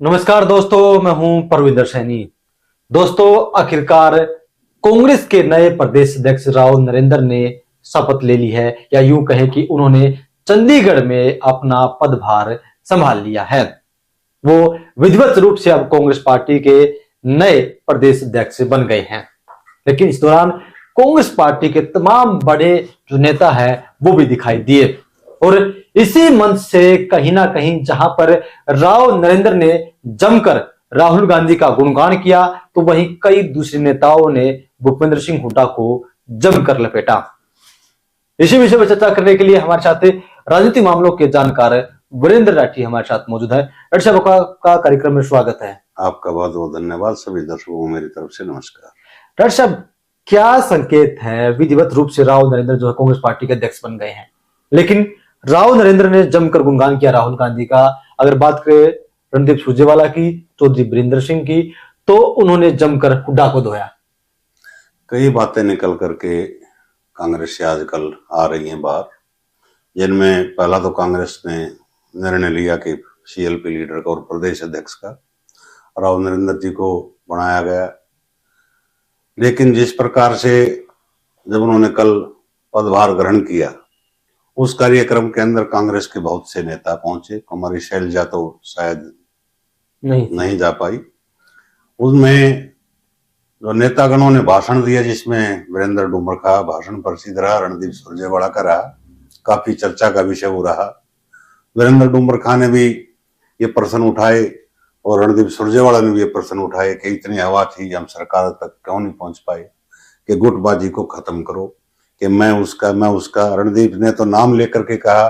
नमस्कार दोस्तों, मैं हूं परविंदर सैनी। दोस्तों, आखिरकार कांग्रेस के नए प्रदेश अध्यक्ष राव नरेंद्र ने शपथ ले ली है, या यूं कहें कि उन्होंने चंडीगढ़ में अपना पदभार संभाल लिया है। वो विधिवत रूप से अब कांग्रेस पार्टी के नए प्रदेश अध्यक्ष बन गए हैं। लेकिन इस दौरान कांग्रेस पार्टी के तमाम बड़े जो नेता हैं वो भी दिखाई दिए, और इसी मंच से कहीं ना कहीं जहां पर राव नरेंद्र ने जमकर राहुल गांधी का गुणगान किया, तो वहीं कई दूसरे नेताओं ने भूपेंद्र सिंह हुड्डा को जमकर लपेटा। इसी विषय पर चर्चा करने के लिए हमारे साथ राजनीतिक मामलों के जानकार वीरेंद्र राठी हमारे साथ मौजूद है। डॉक्टर साहब का कार्यक्रम में स्वागत है। आपका बहुत बहुत धन्यवाद। सभी दर्शकों को मेरी तरफ से नमस्कार। डॉक्टर साहब, क्या संकेत है? विधिवत रूप से राव नरेंद्र जो है कांग्रेस पार्टी के अध्यक्ष बन गए हैं, लेकिन राव नरेंद्र ने जमकर गुणगान किया राहुल गांधी का। अगर बात करें रणदीप सुरजेवाला की, चौधरी वीरेंद्र सिंह की, तो उन्होंने जमकर हुड्डा को धोया। कई बातें निकल करके कांग्रेस से आजकल आ रही हैं बाहर, जिनमें पहला तो कांग्रेस ने निर्णय लिया कि सीएलपी लीडर का और प्रदेश अध्यक्ष का राव नरेंद्र जी को बनाया गया। लेकिन जिस प्रकार से जब उन्होंने कल पदभार ग्रहण किया, उस कार्यक्रम के अंदर कांग्रेस के बहुत से नेता पहुंचे। कुमारी शैलजा तो शायद नहीं जा पाई। उसमें जो नेतागणों ने भाषण दिया, जिसमें वीरेंद्र डूमर का भाषण प्रसिद्ध रहा, रणदीप सुरजेवाला का रहा, काफी चर्चा का विषय वो रहा। वीरेंद्र डूमर खां ने भी ये प्रश्न उठाए और रणदीप सुरजेवाला ने भी ये प्रश्न उठाए कि इतनी हवा थी, हम सरकार तक क्यों नहीं पहुंच पाए, कि गुटबाजी को खत्म करो, कि मैं उसका। रणदीप ने तो नाम लेकर के कहा,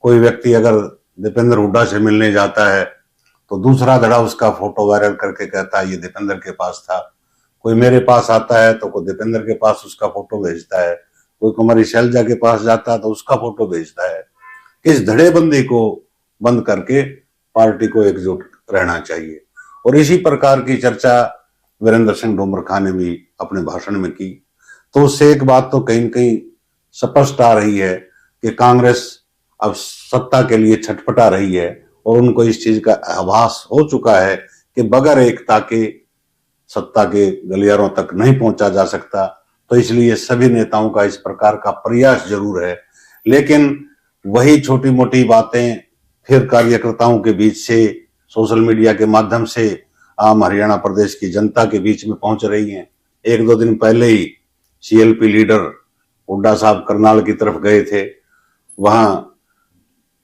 कोई व्यक्ति अगर दीपेंद्र हुड्डा से मिलने जाता है तो दूसरा धड़ा उसका फोटो वायरल करके कहता है ये दीपेंद्र के पास था। कोई मेरे पास आता है तो कोई दीपेंद्र के पास उसका फोटो भेजता है, कोई कुमारी शैलजा के पास जाता है तो उसका फोटो भेजता है। इस धड़ेबंदी को बंद करके पार्टी को एकजुट रहना चाहिए। और इसी प्रकार की चर्चा वीरेंद्र सिंह डूमर खां ने भी अपने भाषण में की। तो उससे एक बात तो कहीं न कहीं स्पष्ट आ रही है कि कांग्रेस अब सत्ता के लिए छटपटा रही है, और उनको इस चीज का आभास हो चुका है कि बगैर एकता के सत्ता के गलियारों तक नहीं पहुंचा जा सकता। तो इसलिए सभी नेताओं का इस प्रकार का प्रयास जरूर है, लेकिन वही छोटी मोटी बातें फिर कार्यकर्ताओं के बीच से, सोशल मीडिया के माध्यम से आम हरियाणा प्रदेश की जनता के बीच में पहुंच रही हैं। एक दो दिन पहले ही सीएलपी लीडर हुड्डा साहब करनाल की तरफ गए थे। वहां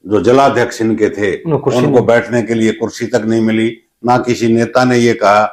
जो जलाध्यक्ष इनके थे उनको बैठने के लिए कुर्सी तक नहीं मिली। ना किसी नेता ने ये कहा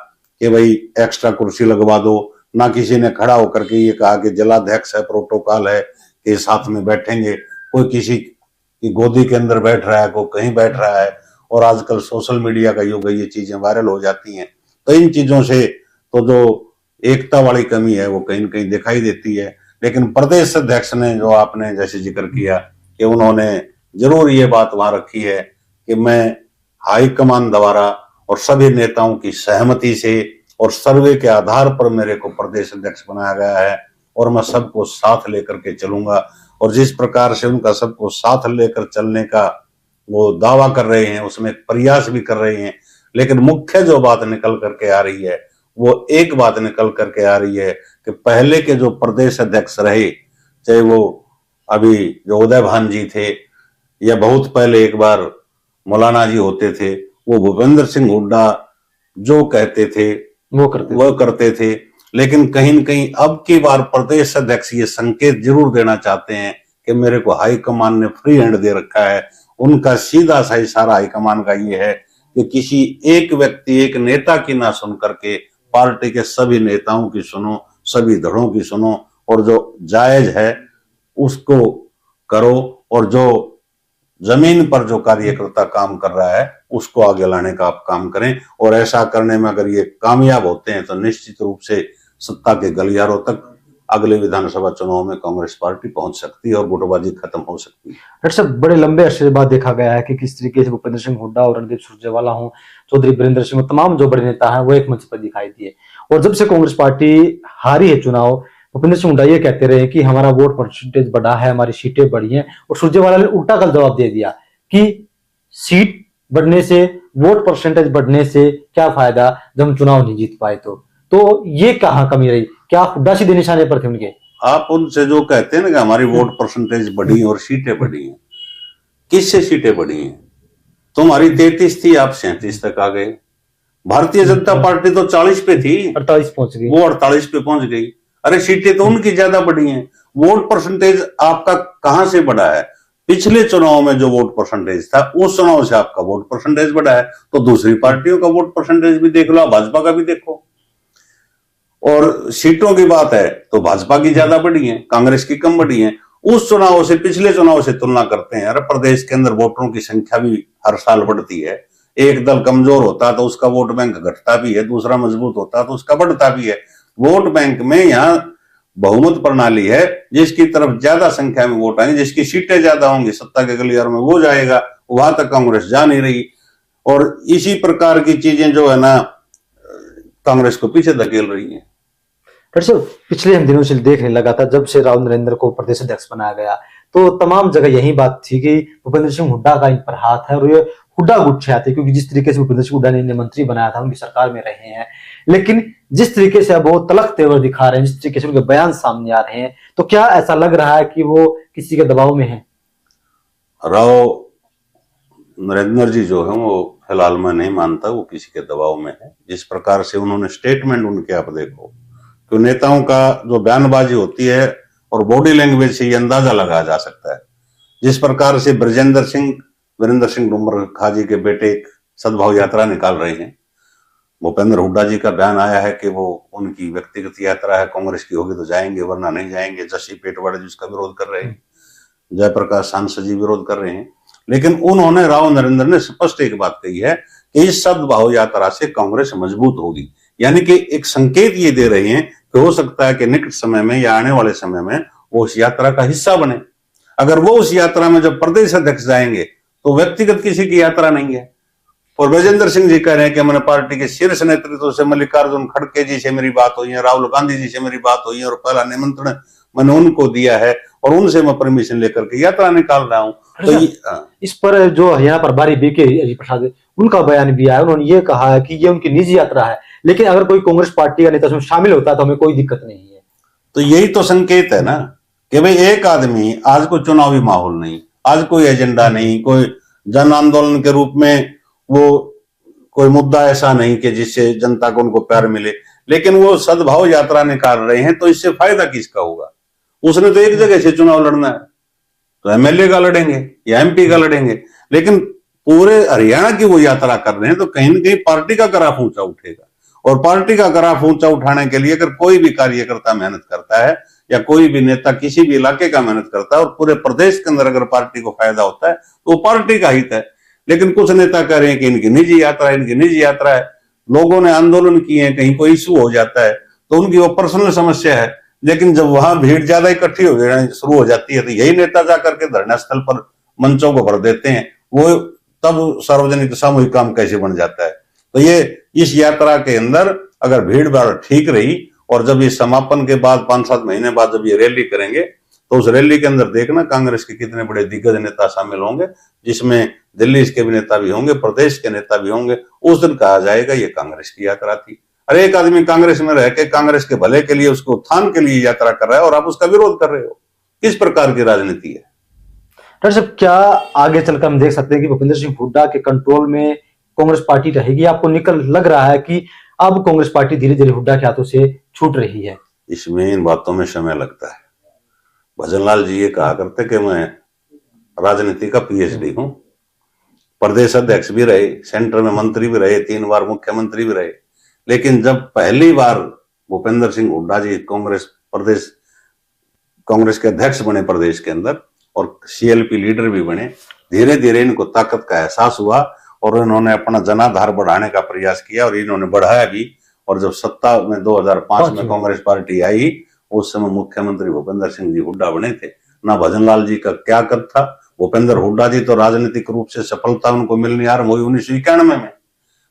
कि भाई एक्स्ट्रा कुर्सी लगवा दो, ना किसी ने खड़ा होकर के ये कहा कि जलाध्यक्ष है, प्रोटोकॉल है कि साथ में बैठेंगे। कोई किसी की गोदी के अंदर बैठ रहा है, कोई कहीं बैठ रहा है, और आजकल सोशल मीडिया का युग है, ये चीजें वायरल हो जाती हैं। तो इन चीजों से तो जो एकता वाली कमी है वो कहीं न कहीं दिखाई देती है। लेकिन प्रदेश अध्यक्ष ने जो आपने जैसे जिक्र किया कि उन्होंने जरूर ये बात वहां रखी है कि मैं हाईकमान द्वारा और सभी नेताओं की सहमति से और सर्वे के आधार पर मेरे को प्रदेश अध्यक्ष बनाया गया है, और मैं सबको साथ लेकर के चलूंगा। और जिस प्रकार से उनका सबको साथ लेकर चलने का वो दावा कर रहे हैं, उसमें प्रयास भी कर रहे हैं। लेकिन मुख्य जो बात निकल करके आ रही है, वो एक बात निकल करके आ रही है कि पहले के जो प्रदेश अध्यक्ष रहे, चाहे वो अभी जो उदय भान जी थे, या बहुत पहले एक बार मौलाना जी होते थे, वो भूपेंद्र सिंह हुड्डा जो कहते थे वो करते थे। लेकिन कहीं न कहीं अब की बार प्रदेश अध्यक्ष ये संकेत जरूर देना चाहते हैं कि मेरे को हाईकमान ने फ्री हैंड दे रखा है। उनका सीधा सा इशारा हाईकमान का ये है कि किसी एक व्यक्ति, एक नेता की ना सुन करके पार्टी के सभी नेताओं की सुनो, सभी धड़ों की सुनो, और जो जायज है उसको करो, और जो जमीन पर जो कार्यकर्ता काम कर रहा है उसको आगे लाने का आप काम करें। और ऐसा करने में अगर ये कामयाब होते हैं तो निश्चित रूप से सत्ता के गलियारों तक अगले विधानसभा चुनाव में कांग्रेस पार्टी पहुंच सकती है और गुटबाजी खत्म हो सकती है। डॉक्टर साहब, बड़े लंबे अरसे बाद देखा गया है कि किस तरीके से भूपेंद्र सिंह हुड्डा और रणदीप सुरजेवाला हो, चौधरी वीरेंद्र सिंह, तमाम जो बड़े नेता हैं वो एक मंच पर दिखाई दिए। और जब से कांग्रेस पार्टी हारी है चुनाव, भूपेंद्र सिंह हुड्डा ये कहते रहे कि हमारा वोट परसेंटेज बढ़ा है, हमारी सीटें बढ़ी हैं, और सुरजेवाला ने उल्टा कल जवाब दे दिया कि सीट बढ़ने से, वोट परसेंटेज बढ़ने से क्या फायदा जब हम चुनाव नहीं जीत पाए तो ये कहाँ कमी रही? क्या हुड्डा सीधे निशाने पर थे उनके? आप उनसे जो कहते हैं ना कि हमारी वोट परसेंटेज बढ़ी और सीटें बढ़ी हैं, किससे सीटें बढ़ी हैं? तुम्हारी 33 थी, आप 37 तक आ गए। भारतीय जनता पार्टी तो 40 पे थी, 48 पहुंच गई, वो 48 पे पहुंच गई। अरे सीटें तो उनकी ज्यादा बढ़ी हैं। वोट परसेंटेज आपका कहां से बढ़ा है? पिछले चुनाव में जो वोट परसेंटेज था उस चुनाव से आपका वोट परसेंटेज बढ़ा है। तो दूसरी पार्टियों का वोट परसेंटेज भी देख लो, भाजपा का भी देखो। और सीटों की बात है तो भाजपा की ज्यादा बढ़ी है, कांग्रेस की कम बढ़ी है। उस चुनाव से, पिछले चुनाव से तुलना करते हैं। अरे प्रदेश के अंदर वोटरों की संख्या भी हर साल बढ़ती है। एक दल कमजोर होता तो उसका वोट बैंक घटता भी है, दूसरा मजबूत होता तो उसका बढ़ता भी है। वोट बैंक में यहाँ बहुमत प्रणाली है, जिसकी तरफ ज्यादा संख्या में वोट आएंगे, जिसकी सीटें ज्यादा होंगी सत्ता के गलियार में, वो जाएगा। वहां तक कांग्रेस जा नहीं रही। और इसी प्रकार की चीजें जो है ना, कांग्रेस को पीछे धकेल रही है। डॉक्टर साहब, पिछले हम दिनों से देखने लगा था, जब से राव नरेंद्र को प्रदेश अध्यक्ष बनाया गया तो तमाम जगह यही बात थी कि भूपेंद्र सिंह हुड्डा का इन पर हाथ है और ये हुड्डा गुच्छे थे, क्योंकि जिस तरीके से भूपेंद्र सिंह हुड्डा ने इन्हें मंत्री बनाया था, उनकी सरकार में रहे हैं। लेकिन जिस तरीके से अब वो तलख तेवर दिखा रहे हैं, जिस तरीके से उनके बयान सामने आ रहे हैं, तो क्या ऐसा लग रहा है कि वो किसी के दबाव में है? राव नरेंद्र जी जो है वो फिलहाल मैं नहीं मानता वो किसी के दबाव में है। जिस प्रकार से उन्होंने स्टेटमेंट उनके, आप देखो तो नेताओं का जो बयानबाजी होती है और बॉडी लैंग्वेज से ये अंदाजा लगाया जा सकता है। जिस प्रकार से वीरेंद्र सिंह डुमर खाजी के बेटे एक सद्भाव यात्रा निकाल रहे हैं, भूपेंद्र हुड्डा जी का बयान आया है कि वो उनकी व्यक्तिगत यात्रा है, कांग्रेस की होगी तो जाएंगे वरना नहीं जाएंगे। जशी पेटवाड़ा जी उसका विरोध कर रहे हैं, जयप्रकाश सांसद जी विरोध कर रहे हैं। लेकिन उन्होंने, राव नरेंद्र ने स्पष्ट एक बात कही है कि इस सद्भाव यात्रा से कांग्रेस मजबूत होगी। यानी कि एक संकेत ये दे रहे हैं कि हो सकता है कि निकट समय में या आने वाले समय में वो उस यात्रा का हिस्सा बने। अगर वो उस यात्रा में जब प्रदेश अध्यक्ष जाएंगे तो व्यक्तिगत किसी की यात्रा नहीं है। और ब्रजेंद्र सिंह जी कह रहे हैं कि मैंने पार्टी के शीर्ष नेतृत्व से, मल्लिकार्जुन खड़गे जी से मेरी बात हुई है, राहुल गांधी जी से मेरी बात हुई है और पहला निमंत्रण मैंने उनको दिया है और उनसे मैं परमिशन लेकर के यात्रा निकाल रहा हूं। तो इस पर जो हरियाणा प्रभारी बीके हरिप्रसाद, उनका बयान भी आया। उन्होंने ये कहा है कि ये उनकी निजी यात्रा है, लेकिन अगर कोई कांग्रेस पार्टी का नेता उसमें शामिल होता है तो हमें कोई दिक्कत नहीं है। तो यही तो संकेत है ना कि भाई एक आदमी, आज कोई चुनावी माहौल नहीं, आज कोई एजेंडा नहीं, कोई जन आंदोलन के रूप में वो कोई मुद्दा ऐसा नहीं कि जिससे जनता को उनको प्यार मिले, लेकिन वो सद्भाव यात्रा निकाल रहे हैं। तो इससे फायदा किसका होगा? उसने तो एक जगह से चुनाव लड़ना है, तो एमएलए का लड़ेंगे या एमपी का लड़ेंगे, लेकिन पूरे हरियाणा की वो यात्रा कर रहे हैं तो कहीं ना कहीं पार्टी का ग्राफ ऊंचा उठेगा। और पार्टी का ग्राफ ऊंचा उठाने के लिए अगर कोई भी कार्यकर्ता मेहनत करता है या कोई भी नेता किसी भी इलाके का मेहनत करता है और पूरे प्रदेश के अंदर अगर पार्टी को फायदा होता है तो वो पार्टी का हित है। लेकिन कुछ नेता कह रहे हैं कि इनकी निजी यात्रा है, इनकी निजी यात्रा है। लोगों ने आंदोलन किए हैं, कहीं कोई इशू हो जाता है तो उनकी वो पर्सनल समस्या है। लेकिन जब वहां भीड़ ज्यादा इकट्ठी हो शुरू हो जाती है तो यही नेता जाकर के धरना स्थल पर मंचों को भर देते हैं। वो तब सार्वजनिक सामूहिक काम कैसे बन जाता है? तो ये इस यात्रा के अंदर अगर भीड़ भाड़ ठीक रही और जब ये समापन के बाद 5-7 महीने बाद जब ये रैली करेंगे तो उस रैली के अंदर देखना कांग्रेस के कितने बड़े दिग्गज नेता शामिल होंगे, जिसमें दिल्ली के भी नेता भी होंगे, प्रदेश के नेता भी होंगे। उस दिन कहा जाएगा ये कांग्रेस की यात्रा थी। अरे एक आदमी कांग्रेस में रह के कांग्रेस के भले के लिए, उसके उत्थान के लिए यात्रा कर रहा है और आप उसका विरोध कर रहे हो। किस प्रकार की राजनीति है? डॉक्टर साहब, क्या आगे चलकर हम देख सकते हैं कि भूपेंद्र सिंह हुड्डा के कंट्रोल में कांग्रेस पार्टी रहेगी? आपको निकल लग रहा है कि अब कांग्रेस पार्टी धीरे धीरे हुड्डा के हाथों से छूट रही है? इसमें इन बातों में समय लगता है। भजनलाल जी ये कहा करते कि मैं राजनीति का पीएचडी हूं, प्रदेश अध्यक्ष भी रहे, सेंटर में मंत्री भी रहे, 3 बार मुख्यमंत्री भी रहे। लेकिन जब पहली बार भूपेंद्र सिंह हुड्डा जी कांग्रेस के अध्यक्ष बने प्रदेश के अंदर और सीएलपी लीडर भी बने, धीरे धीरे इनको ताकत का एहसास हुआ और इन्होंने अपना जनाधार बढ़ाने का प्रयास किया और इन्होंने बढ़ाया भी। और जब सत्ता में 2005 में कांग्रेस पार्टी आई, उस समय मुख्यमंत्री भूपेंद्र सिंह जी हुड्डा बने थे। ना भजनलाल जी का क्या कद था। भूपेंद्र हुड्डा जी तो राजनीतिक रूप से सफलता उनको मिलनी आरंभ हुई 1991 में।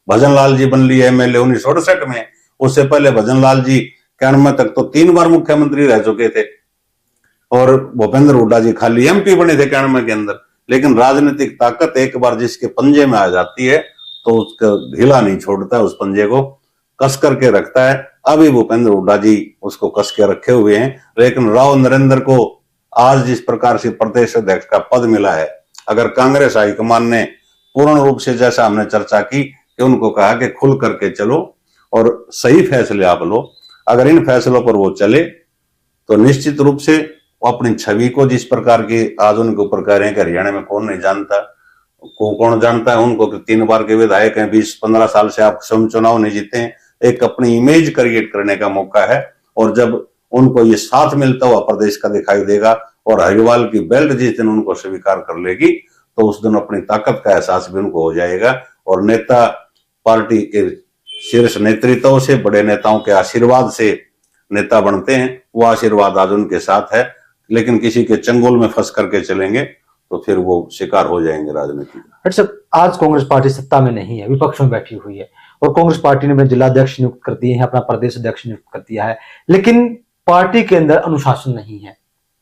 भजनलाल जी बन लिए एमएलए 1968 में। उससे पहले भजनलाल जी 91 तक तो 3 बार मुख्यमंत्री रह चुके थे और भूपेंद्र हुड्डा जी खाली एमपी बने थे 91 के अंदर। लेकिन राजनीतिक ताकत एक बार जिसके पंजे में आ जाती है तो उसका ढीला नहीं छोड़ता, उस पंजे को कस करके रखता है। अभी भूपेंद्र हुड्डा जी उसको कस के रखे हुए हैं, लेकिन राव नरेंद्र को आज जिस प्रकार से प्रदेश अध्यक्ष का पद मिला है, अगर कांग्रेस हाईकमान ने पूर्ण रूप से, जैसा हमने चर्चा की कि उनको कहा कि खुल करके चलो और सही फैसले आप लो, अगर इन फैसलों पर वो चले तो निश्चित रूप से वो अपनी छवि को, जिस प्रकार की आज उनके ऊपर कह रहे हैं कि हरियाणा में कौन नहीं जानता, कौन जानता है उनको कि 3 बार के विधायक हैं, 20-15 साल से आप स्वयं चुनाव नहीं जीते हैं, एक अपनी इमेज क्रिएट करने का मौका है। और जब उनको ये साथ मिलता हुआ प्रदेश का दिखाई देगा और हरिवाल की बेल्ट जिस दिन उनको स्वीकार कर लेगी तो उस दिन अपनी ताकत का एहसास भी उनको हो जाएगा। और नेता पार्टी के शीर्ष नेतृत्व से, बड़े नेताओं के आशीर्वाद से नेता बनते हैं, वो आशीर्वाद आज उनके साथ है। लेकिन किसी के चंगुल में फंस करके चलेंगे तो फिर वो शिकार हो जाएंगे राजनीति का। अच्छा, आज कांग्रेस पार्टी सत्ता में नहीं है, विपक्ष में बैठी हुई है और कांग्रेस पार्टी ने अपने जिलाध्यक्ष नियुक्त कर दिए हैं, अपना प्रदेश अध्यक्ष नियुक्त कर दिया है, लेकिन पार्टी के अंदर अनुशासन नहीं है।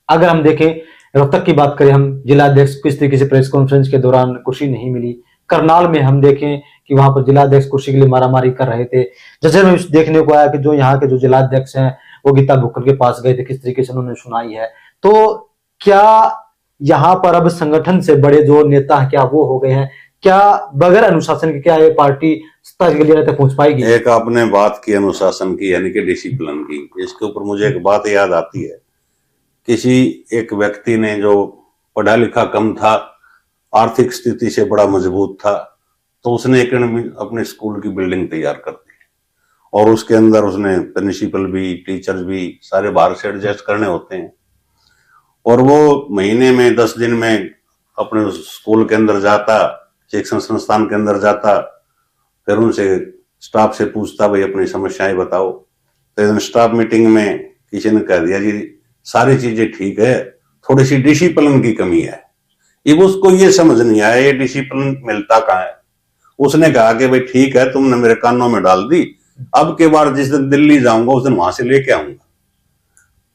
अगर हम देखें, रोहतक की बात करें, हम जिलाध्यक्ष किस तरीके से प्रेस कॉन्फ्रेंस के दौरान कुर्सी नहीं मिली। करनाल में हम देखें कि वहां पर जिलाध्यक्ष कुर्सी के लिए मारामारी कर रहे थे। जैसे में देखने को आया कि जो यहाँ के जो जिलाध्यक्ष हैं वो गीता भुक्कल के पास गए थे, किस तरीके से उन्होंने सुनाई है। तो क्या यहाँ पर अब संगठन से बड़े जो नेता हैं क्या वो हो गए हैं? क्या बगैर अनुशासन के क्या ये पार्टी सत्ता के लिए तक पहुंच पाएगी? एक आपने बात की अनुशासन की, यानी कि डिसिप्लिन की, इसके ऊपर मुझे एक बात याद आती है। किसी एक व्यक्ति ने जो पढ़ा लिखा कम था, आर्थिक स्थिति से बड़ा मजबूत था, तो उसने एक अपने स्कूल की बिल्डिंग तैयार कर दी और उसके अंदर उसने प्रिंसिपल भी, टीचर्स भी सारे बाहर से एडजस्ट करने होते हैं। और वो महीने में 10 दिन में अपने स्कूल के अंदर जाता, शिक्षण संस्थान के अंदर जाता, फिर उनसे स्टाफ से पूछता, भाई अपनी समस्याएं बताओ। तो स्टाफ मीटिंग में किसी ने कह दिया, जी सारी चीजें ठीक है, थोड़ी सी डिसिप्लिन की कमी है। ये उसको ये समझ नहीं आया ये डिसिप्लिन मिलता कहाँ है। उसने कहा कि भाई ठीक है, तुमने मेरे कानों में डाल दी, अब के बार जिस दिन दिल्ली जाऊंगा उस दिन वहां से लेके आऊंगा।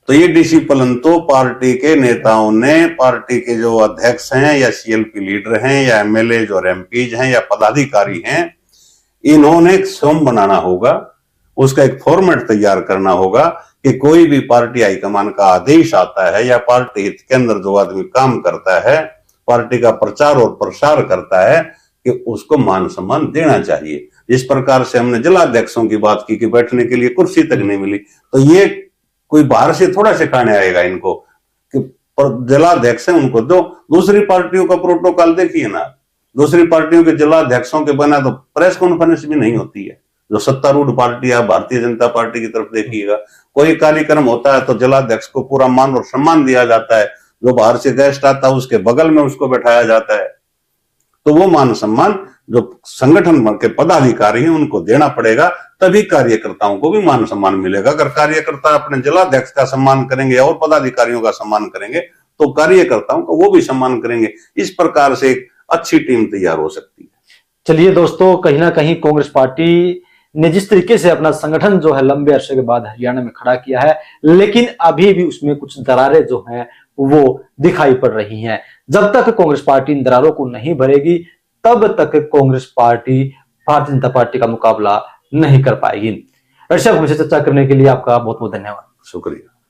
तो ये डिसिप्लिन तो पार्टी के नेताओं ने, पार्टी के जो अध्यक्ष हैं या सीएलपी लीडर हैं या एमएलए और एमपीज हैं या पदाधिकारी हैं, इन्होंने स्वयं बनाना होगा। उसका एक फॉर्मेट तैयार करना होगा कि कोई भी पार्टी हाईकमान का आदेश आता है या पार्टी हित के अंदर जो आदमी काम करता है, पार्टी का प्रचार और प्रसार करता है, कि उसको मान सम्मान देना चाहिए। जिस प्रकार से हमने जिलाध्यक्षों की बात की कि बैठने के लिए कुर्सी तक नहीं मिली, तो ये कोई बाहर से थोड़ा सिखाने आएगा इनको कि जिलाध्यक्ष है उनको दो। दूसरी पार्टियों का प्रोटोकॉल देखिए ना, दूसरी पार्टियों के जिलाध्यक्षों के बना तो प्रेस कॉन्फ्रेंस भी नहीं होती है। जो सत्तारूढ़ पार्टी है, भारतीय जनता पार्टी की तरफ देखिएगा, कोई कार्यक्रम होता है तो जिलाध्यक्ष को पूरा मान और सम्मान दिया जाता है, जो बाहर से गेस्ट आता है उसके बगल में उसको बैठाया जाता है। तो वो मान सम्मान जो संगठन के पदाधिकारी हैं उनको देना पड़ेगा, तभी कार्यकर्ताओं को भी मान सम्मान मिलेगा। अगर कार्यकर्ता अपने जिलाध्यक्ष का सम्मान करेंगे और पदाधिकारियों का सम्मान करेंगे तो कार्यकर्ताओं का वो भी सम्मान करेंगे। इस प्रकार से एक अच्छी टीम तैयार हो सकती है। चलिए दोस्तों, कहीं ना कहीं कांग्रेस पार्टी ने जिस तरीके से अपना संगठन जो है लंबे अरसे के बाद हरियाणा में खड़ा किया है, लेकिन अभी भी उसमें कुछ दरारें जो हैं वो दिखाई पड़ रही हैं। जब तक कांग्रेस पार्टी इन दरारों को नहीं भरेगी तब तक कांग्रेस पार्टी भारतीय जनता पार्टी का मुकाबला नहीं कर पाएगी। दर्शक, हमसे चर्चा करने के लिए आपका बहुत बहुत धन्यवाद। शुक्रिया।